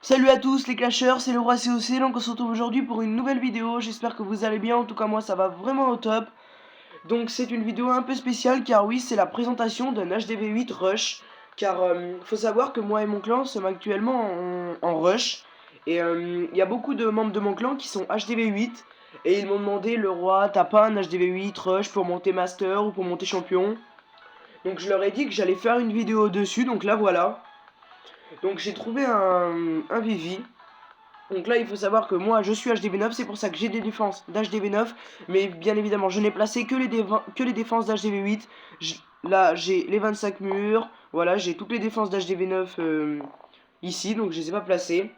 Salut à tous les clasheurs, c'est le roi COC, donc on se retrouve aujourd'hui pour une nouvelle vidéo, j'espère que vous allez bien, en tout cas moi ça va vraiment au top. Donc c'est une vidéo un peu spéciale car oui c'est la présentation d'un HDV8 Rush. Car faut savoir que moi et mon clan sommes actuellement en Rush. Et il y a beaucoup de membres de mon clan qui sont HDV8. Et ils m'ont demandé, le roi, t'as pas un HDV8 Rush pour monter Master ou pour monter Champion? Donc je leur ai dit que j'allais faire une vidéo dessus, donc là voilà. Donc j'ai trouvé un Vivi. Donc là, il faut savoir que moi, je suis HDV9, c'est pour ça que j'ai des défenses d'HDV9. Mais bien évidemment, je n'ai placé que les défenses d'HDV8. Là, j'ai les 25 murs. Voilà, j'ai toutes les défenses d'HDV9 ici, donc je les ai pas placées.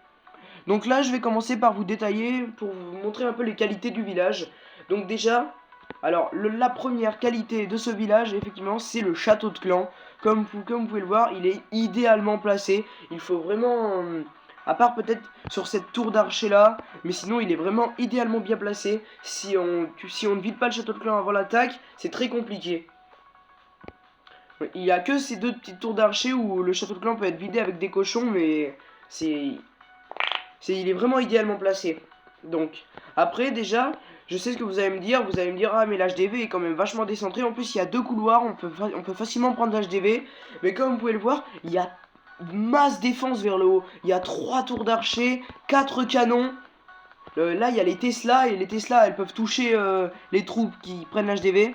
Donc là, je vais commencer par vous détailler pour vous montrer un peu les qualités du village. Donc déjà, alors la première qualité de ce village, effectivement, c'est le château de clan. Comme vous pouvez le voir, il est idéalement placé. Il faut vraiment, à part peut-être sur cette tour d'archer là, mais sinon il est vraiment idéalement bien placé. Si on ne vide pas le château de clan avant l'attaque, c'est très compliqué. Il n'y a que ces deux petites tours d'archer où le château de clan peut être vidé avec des cochons, mais il est vraiment idéalement placé. Donc, après, déjà, je sais ce que vous allez me dire. Vous allez me dire, ah, mais l'HDV est quand même vachement décentré. En plus, il y a deux couloirs. On peut facilement prendre l'HDV. Mais comme vous pouvez le voir, il y a masse défense vers le haut. Il y a 3 tours d'archer, 4 canons. Là, il y a les Tesla. Et les Tesla, elles peuvent toucher les troupes qui prennent l'HDV.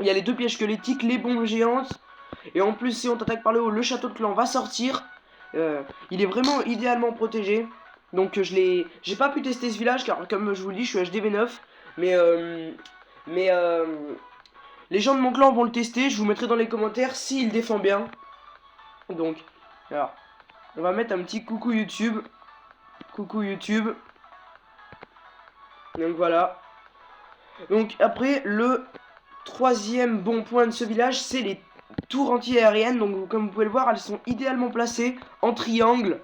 Il y a les deux pièges squelettiques, les bombes géantes. Et en plus, si on t'attaque par le haut, le château de clan va sortir. Il est vraiment idéalement protégé. Donc j'ai pas pu tester ce village car comme je vous le dis, je suis HDV9. Mais, mais les gens de mon clan vont le tester. Je vous mettrai dans les commentaires s'il défend bien. Donc, alors, on va mettre un petit coucou YouTube. Coucou YouTube. Donc voilà. Donc après, le troisième bon point de ce village, c'est les tours anti-aériennes. Donc comme vous pouvez le voir, elles sont idéalement placées en triangle.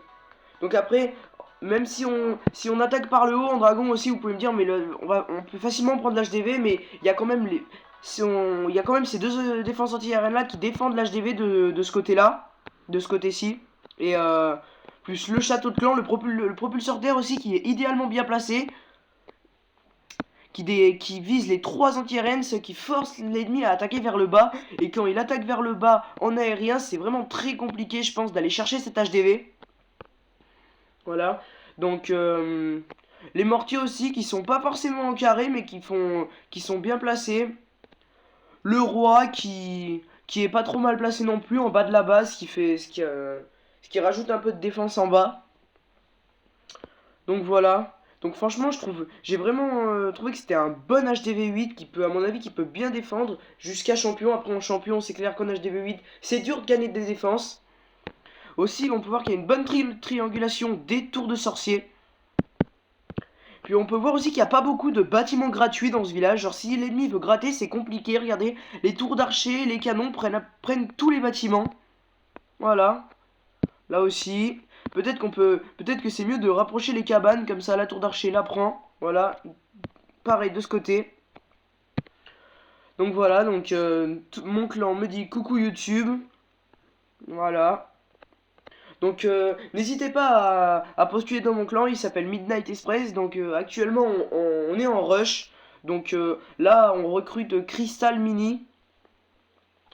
Donc après, même si on attaque par le haut en dragon aussi, vous pouvez me dire, mais on peut facilement prendre l'HDV, mais il y a quand même il y a quand même ces deux défenses anti-aériennes là qui défendent l'HDV de ce côté-là, de ce côté-ci. Et plus le château de clan, le propulseur d'air aussi qui est idéalement bien placé. Qui vise les 3 anti-aériennes, ce qui force l'ennemi à attaquer vers le bas. Et quand il attaque vers le bas en aérien, c'est vraiment très compliqué, je pense, d'aller chercher cet HDV. Voilà. Donc, les mortiers aussi, qui sont pas forcément en carré, mais qui sont bien placés. Le roi, qui est pas trop mal placé non plus, en bas de la base, ce qui rajoute un peu de défense en bas. Donc voilà. Donc franchement, j'ai vraiment trouvé que c'était un bon HDV8 qui peut, à mon avis, qui peut bien défendre jusqu'à champion. Après en champion, c'est clair qu'en HDV8, c'est dur de gagner des défenses. Aussi, on peut voir qu'il y a une bonne triangulation des tours de sorciers. Puis on peut voir aussi qu'il n'y a pas beaucoup de bâtiments gratuits dans ce village. Genre si l'ennemi veut gratter, c'est compliqué. Regardez, les tours d'archer, les canons prennent tous les bâtiments. Voilà. Là aussi. Peut-être que c'est mieux de rapprocher les cabanes, comme ça la tour d'archer la prend. Voilà. Pareil de ce côté. Donc voilà, donc mon clan me dit coucou YouTube. Voilà. Donc n'hésitez pas à postuler dans mon clan, il s'appelle Midnight Express. Donc actuellement on est en rush. Donc là on recrute Crystal Mini.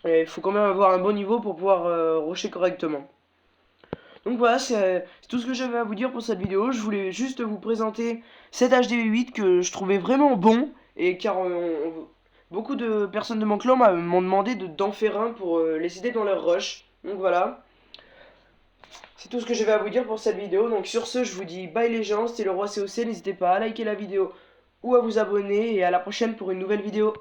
Et il faut quand même avoir un bon niveau pour pouvoir rusher correctement. Donc voilà, c'est tout ce que j'avais à vous dire pour cette vidéo. Je voulais juste vous présenter cet HDV8 que je trouvais vraiment bon. Et car beaucoup de personnes de mon clan m'ont demandé d'en faire un pour les aider dans leur rush. Donc voilà. C'est tout ce que j'avais à vous dire pour cette vidéo. Donc sur ce, je vous dis bye les gens, c'était le roi COC. N'hésitez pas à liker la vidéo ou à vous abonner. Et à la prochaine pour une nouvelle vidéo.